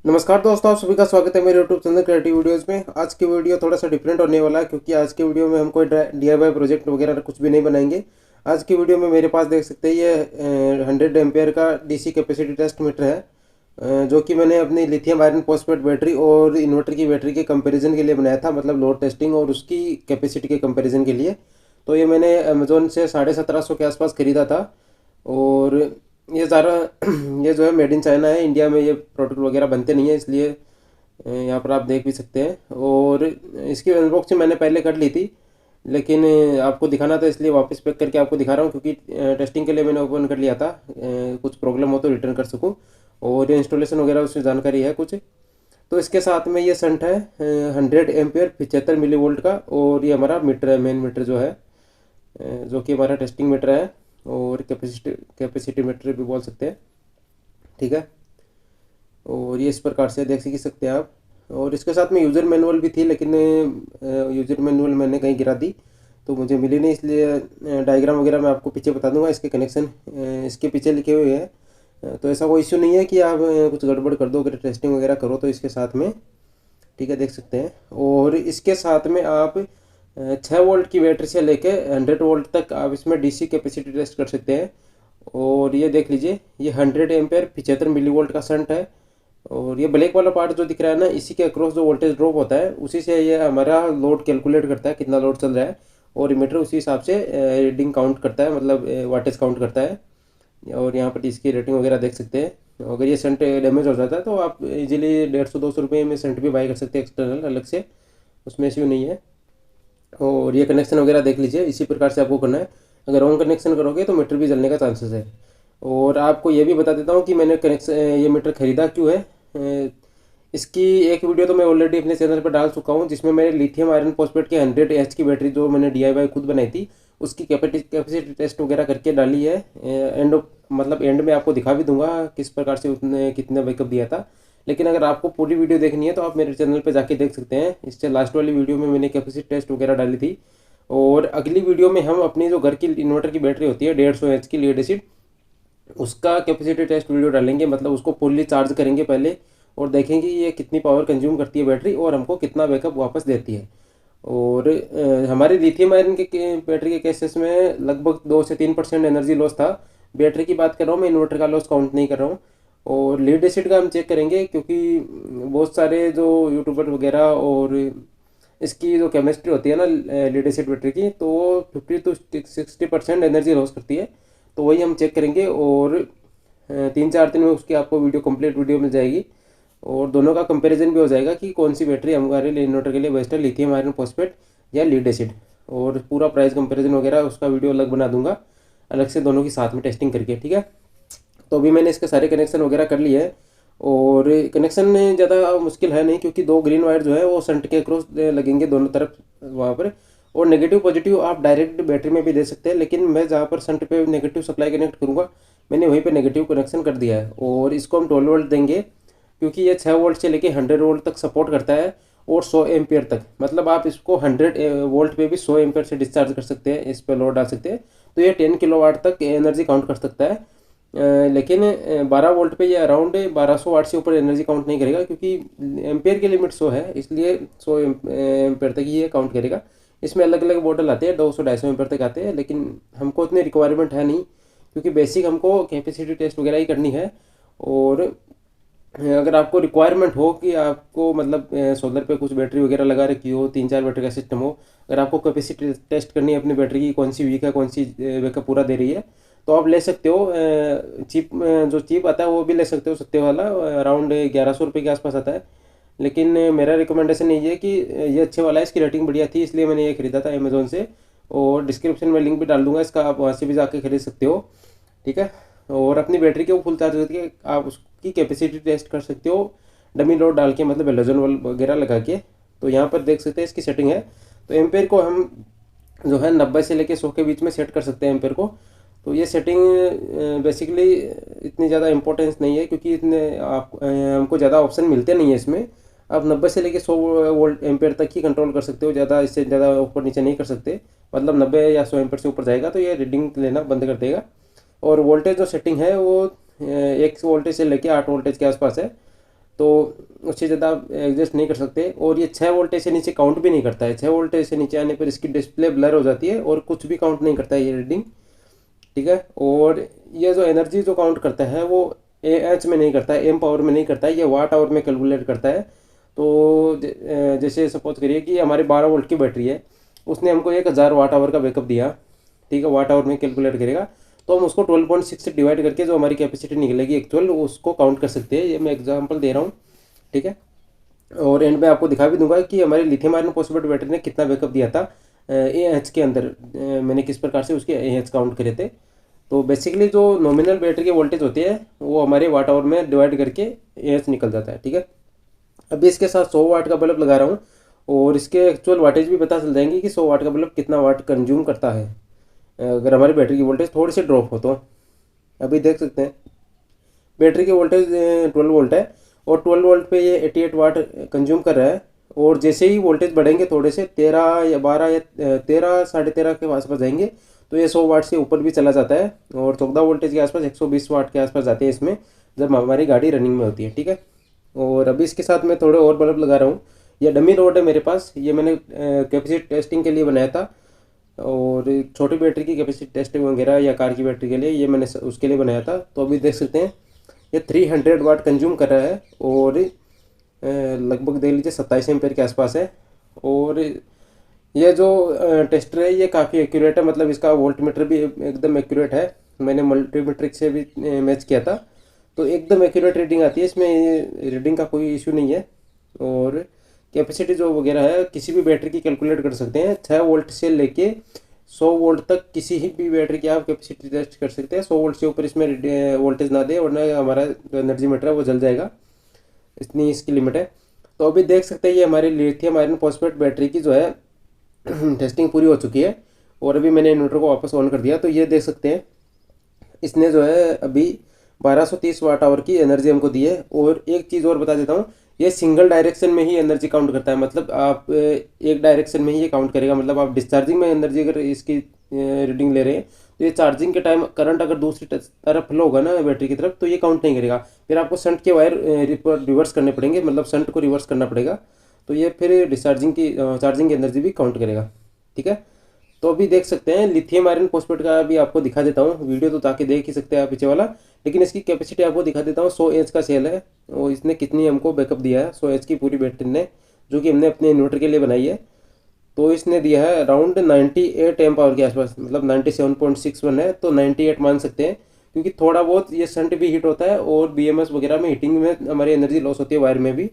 नमस्कार दोस्तों, आप सभी का स्वागत है मेरे यूट्यूब चैनल क्रिएटिव वीडियोस में। आज की वीडियो थोड़ा सा डिफरेंट होने वाला है क्योंकि आज की वीडियो में हम कोई DIY प्रोजेक्ट वगैरह कुछ भी नहीं बनाएंगे। आज की वीडियो में मेरे पास देख सकते हैं ये 100 एम्पेयर का DC कैपेसिटी टेस्ट मीटर है, जो कि मैंने अपनी लिथियम आयरन फॉस्फेट बैटरी और इन्वर्टर की बैटरी के कंपैरिजन के लिए बनाया था, मतलब लोड टेस्टिंग और उसकी कैपेसिटी के कंपैरिजन के लिए। तो ये मैंने अमेज़ोन से 1750 के आसपास ख़रीदा था। और ये ज़्यादा ये जो है मेड इन चाइना है, इंडिया में ये प्रोडक्ट वगैरह बनते नहीं है, इसलिए यहाँ पर आप देख भी सकते हैं। और इसकी अनबॉक्सिंग मैंने पहले कर ली थी, लेकिन आपको दिखाना था इसलिए वापस पैक करके आपको दिखा रहा हूँ, क्योंकि टेस्टिंग के लिए मैंने ओपन कर लिया था। कुछ प्रॉब्लम हो तो रिटर्न कर सकूँ, और ये इंस्टॉलेशन वगैरह उसकी जानकारी है कुछ। तो इसके साथ में ये संट है 100 एम्पेयर 75 मिली वोल्ट का, और ये हमारा मीटर है, मेन मीटर जो है, जो कि हमारा टेस्टिंग मीटर है और कैपेसिटी मीटर भी बोल सकते हैं। ठीक है, और ये इस प्रकार से देख सकते हैं आप। और इसके साथ में यूज़र मैनुअल भी थी, लेकिन यूज़र मैनुअल मैंने कहीं गिरा दी तो मुझे मिली नहीं, इसलिए डायग्राम वगैरह मैं आपको पीछे बता दूंगा। इसके कनेक्शन इसके पीछे लिखे हुए हैं, तो ऐसा कोई इश्यू नहीं है कि आप कुछ गड़बड़ कर दो, अगर टेस्टिंग वगैरह करो तो इसके साथ में। ठीक है, देख सकते हैं। और इसके साथ में आप 6 वोल्ट की बैटरी से लेके 100 वोल्ट तक आप इसमें DC कैपेसिटी टेस्ट कर सकते हैं। और ये देख लीजिए, ये 100 एम्पेयर 75 मिली वोल्ट का शंट है। और ये ब्लैक वाला पार्ट जो दिख रहा है ना, इसी के अक्रॉस जो वोल्टेज ड्रॉप होता है उसी से ये हमारा लोड कैलकुलेट करता है, कितना लोड चल रहा है। और मीटर उसी हिसाब से रीडिंग काउंट करता है, मतलब वाटेज काउंट करता है। और यहाँ पर इसकी रेटिंग वगैरह देख सकते हैं। अगर ये शंट डैमेज हो जाता है तो आप इजीली 150-200 रुपये में शंट भी बाई कर सकते हैं एक्सटर्नल अलग से, उसमें इश्यू नहीं है। और ये कनेक्शन वगैरह देख लीजिए, इसी प्रकार से आपको करना है। अगर रॉन्ग कनेक्शन करोगे तो मीटर भी जलने का चांसेस है। और आपको ये भी बता देता हूँ कि मैंने कनेक्शन ये मीटर ख़रीदा क्यों है। इसकी एक वीडियो तो मैं ऑलरेडी अपने चैनल पर डाल चुका हूँ, जिसमें मैंने लिथियम आयरन फॉस्फेट की 100 AH की बैटरी जो मैंने DIY खुद बनाई थी, उसकी कैपेसिटी टेस्ट वगैरह करके डाली है। मतलब एंड में आपको दिखा भी दूंगा किस प्रकार से उसने कितने बैकअप दिया था। लेकिन अगर आपको पूरी वीडियो देखनी है तो आप मेरे चैनल पे जाके देख सकते हैं। इससे लास्ट वाली वीडियो में मैंने कैपेसिटी टेस्ट वगैरह डाली थी। और अगली वीडियो में हम अपनी जो घर की इन्वर्टर की बैटरी होती है 150 AH की लीड एसिड, उसका कैपेसिटी टेस्ट वीडियो डालेंगे, मतलब उसको फुल्ली चार्ज करेंगे पहले और देखेंगे ये कितनी पावर कंज्यूम करती है बैटरी और हमको कितना बैकअप वापस देती है। और हमारे लिथियम आयरन के बैटरी के केसेस में लगभग 2 से 3% एनर्जी लॉस था। बैटरी की बात कर रहा हूँ मैं, इन्वर्टर का लॉस काउंट नहीं कर रहा हूँ। और लीड एसिड का हम चेक करेंगे, क्योंकि बहुत सारे जो यूट्यूबर वगैरह और इसकी जो केमिस्ट्री होती है ना लीड एसिड बैटरी की, तो वो 50 से 60% एनर्जी लॉस करती है। तो वही हम चेक करेंगे, और 3-4 दिन में उसकी आपको वीडियो कंप्लीट वीडियो मिल जाएगी। और दोनों का कंपैरिजन भी हो जाएगा कि कौन सी बैटरी हमारे लिए इन्वर्टर के लिए बेस्ट है, लिथियम आयरन फॉस्फेट या लीड एसिड। और पूरा प्राइस कंपैरिजन वगैरह उसका वीडियो अलग बना दूंगा, अलग से दोनों की साथ में टेस्टिंग करके। ठीक है, तो अभी मैंने इसके सारे कनेक्शन वगैरह कर लिए हैं। और कनेक्शन ज़्यादा मुश्किल है नहीं, क्योंकि 2 ग्रीन वायर जो है वो शंट के अक्रॉस लगेंगे दोनों तरफ वहाँ पर। और नेगेटिव पॉजिटिव आप डायरेक्ट बैटरी में भी दे सकते हैं, लेकिन मैं जहाँ पर शंट पे नेगेटिव सप्लाई कनेक्ट करूँगा मैंने वहीं पे नेगेटिव कनेक्शन कर दिया है। और इसको हम 12 वोल्ट देंगे, क्योंकि ये 6 वोल्ट से लेके 100 वोल्ट तक सपोर्ट करता है, और 100 एम्पियर तक। मतलब आप इसको 100 वोल्ट पे भी 100 एम्पियर से डिस्चार्ज कर सकते हैं, इस पर लोड डाल सकते हैं। तो ये 10 किलोवाट तक एनर्जी काउंट कर सकता है। लेकिन 12 वोल्ट पे ये अराउंड 1200 वाट से ऊपर एनर्जी काउंट नहीं करेगा, क्योंकि एम्पेयर की लिमिट 100 है, इसलिए 100 एम्पेयर तक ही ये काउंट करेगा। इसमें अलग अलग मॉडल आते हैं, 200-250 एम्पेयर तक आते हैं, लेकिन हमको इतनी रिक्वायरमेंट है नहीं, क्योंकि बेसिक हमको कैपेसिटी टेस्ट वगैरह ही करनी है। और अगर आपको रिक्वायरमेंट हो कि आपको मतलब सोलर पे कुछ बैटरी वगैरह लगा रखी हो, 3-4 बैटरी का सिस्टम हो, अगर आपको कैपेसिटी टेस्ट करनी है अपनी बैटरी की, कौन सी वीक है कौन सी बैकअप पूरा दे रही है, तो आप ले सकते हो। चिप जो चिप आता है वो भी ले सकते हो, सस्ते वाला, अराउंड 1100 रुपये के आसपास आता है। लेकिन मेरा रिकमेंडेशन यही है कि ये अच्छे वाला है, इसकी रेटिंग बढ़िया थी, इसलिए मैंने ये खरीदा था अमेज़ोन से। और डिस्क्रिप्शन में लिंक भी डाल दूंगा इसका, आप वहाँ से भी जाके खरीद सकते हो। ठीक है, और अपनी बैटरी के वो फुल चार्ज करके आप उसकी कैपेसिटी टेस्ट कर सकते हो, डमी लोड डाल के, मतलब हेलोजन वगैरह लगा के। तो यहाँ पर देख सकते हैं इसकी सेटिंग है। तो एम्पेयर को हम जो है 90 से लेके 100 के बीच में सेट कर सकते हैं एम्पेयर को। तो ये सेटिंग बेसिकली इतनी ज़्यादा इंपॉर्टेंस नहीं है, क्योंकि इतने आप हमको ज़्यादा ऑप्शन मिलते नहीं है इसमें। आप 90 से लेके 100 वोल्ट एम्पेयर तक ही कंट्रोल कर सकते हो, ज़्यादा इससे ज़्यादा ऊपर नीचे नहीं कर सकते। मतलब 90 या 100 एम्पेयर से ऊपर जाएगा तो ये रीडिंग लेना बंद कर देगा। और वोल्टेज जो सेटिंग है वो 1 वोल्टेज से लेके 8 वोल्टेज के आसपास है। तो उससे ज़्यादा आप एडजस्ट नहीं कर सकते। और ये 6 वोल्टेज से नीचे काउंट भी नहीं करता है। 6 वोल्टेज से नीचे आने पर इसकी डिस्प्ले ब्लर हो जाती है और कुछ भी काउंट नहीं करता है ये रीडिंग, ठीक है। और ये जो एनर्जी जो काउंट करता है वो एएच में नहीं करता है, एम पावर में नहीं करता है, ये वाट आवर में कैलकुलेट करता है। तो जैसे सपोज करिए कि हमारी 12 वोल्ट की बैटरी है, उसने हमको 1000 वाट आवर का बैकअप दिया, ठीक है, वाट आवर में कैलकुलेट करेगा। तो हम उसको 12.6 से डिवाइड करके जो हमारी कैपेसिटी निकलेगी एक्चुअल, उसको काउंट कर सकते हैं। ये मैं एग्जांपल दे रहा हूँ, ठीक है। और एंड में आपको दिखा भी दूंगा कि हमारी लिथियम आयरन फॉस्फेट बैटरी ने कितना बैकअप दिया था एएच के अंदर, मैंने किस प्रकार से उसके एएच काउंट करे थे। तो बेसिकली जो नॉमिनल बैटरी के वोल्टेज होते हैं वो हमारे वाट आवर में डिवाइड करके एएच निकल जाता है, ठीक है। अभी इसके साथ 100 वाट का बल्ब लगा रहा हूँ और इसके एक्चुअल वाटेज भी पता चल जाएंगे कि 100 वाट का बल्ब कितना वाट कंज्यूम करता है अगर हमारी बैटरी की वोल्टेज थोड़ी सी ड्रॉप हो तो। अभी देख सकते हैं बैटरी की वोल्टेज 12 वोल्ट है और 12 वोल्ट पे ये 88 वाट कंज्यूम कर रहा है। और जैसे ही वोल्टेज बढ़ेंगे थोड़े से 13 या 12 या 13 साढ़े 13 के आसपास जाएंगे तो ये 100 वाट से ऊपर भी चला जाता है और 14 वोल्टेज के आसपास 120 वाट के आसपास जाते हैं इसमें, जब हमारी गाड़ी रनिंग में होती है, ठीक है। और अभी इसके साथ मैं थोड़े और बल्ब लगा रहा हूँ। ये डमी रोड है मेरे पास, ये मैंने कैपेसिटी टेस्टिंग के लिए बनाया था। और छोटी बैटरी की कैपेसिटी टेस्टिंग वगैरह या कार की बैटरी के लिए ये मैंने उसके लिए बनाया था। तो अभी देख सकते हैं ये 300 वाट कंज्यूम कर रहा है और लगभग देख लीजिए 27 एम्पेयर के आसपास है। और ये जो टेस्टर है ये काफ़ी एक्यूरेट है, मतलब इसका वोल्ट मीटर भी एकदम एक्यूरेट है। मैंने मल्टीमीट्रिक से भी मैच किया था तो एकदम एक्यूरेट रीडिंग आती है इसमें, ये रीडिंग का कोई इशू नहीं है। और कैपेसिटी जो वगैरह है किसी भी बैटरी की कैलकुलेट कर सकते हैं। 6 वोल्ट से लेके 100 वोल्ट तक किसी भी बैटरी की आप कैपेसिटी टेस्ट कर सकते हैं। 100 वोल्ट से ऊपर इसमें वोल्टेज ना दे वरना हमारा जो एनर्जी मीटर है वो जल जाएगा, इतनी इसकी लिमिट है। तो अभी देख सकते हैं ये हमारी लिथियम आयरन फॉस्फेट बैटरी की जो है टेस्टिंग पूरी हो चुकी है। और अभी मैंने इन्वर्टर को वापस ऑन कर दिया तो ये देख सकते हैं इसने जो है अभी 1230 वाट आवर की एनर्जी हमको दी है। और एक चीज़ और बता देता हूँ, ये सिंगल डायरेक्शन में ही एनर्जी काउंट करता है, मतलब आप एक डायरेक्शन में ही ये काउंट करेगा। मतलब आप डिस्चार्जिंग में एनर्जी अगर इसकी रीडिंग ले रहे हैं तो ये चार्जिंग के टाइम करंट अगर दूसरी तरफ फ्लो होगा ना बैटरी की तरफ तो ये काउंट नहीं करेगा। फिर आपको शंट के वायर रिवर्स करने पड़ेंगे, मतलब शंट को रिवर्स करना पड़ेगा तो ये फिर डिस्चार्जिंग की चार्जिंग की एनर्जी भी काउंट करेगा, ठीक है। तो अभी देख सकते हैं लिथियम आयरन फॉस्फेट का भी आपको दिखा देता हूँ, वीडियो तो ताकि देख ही सकते हैं आप पीछे वाला, लेकिन इसकी कैपेसिटी आपको दिखा देता हूँ। 100 एच का सेल है और इसने कितनी हमको बैकअप दिया है 100 एच की पूरी बैटरी ने, जो कि हमने अपने इन्वर्टर के लिए बनाई है। तो इसने दिया है अराउंड 98 एम्प आवर के आसपास, मतलब 97.61 है, तो 98 मान सकते हैं क्योंकि थोड़ा बहुत ये शंट भी हीट होता है और बीएमएस वगैरह में हीटिंग में हमारी एनर्जी लॉस होती है वायर में भी।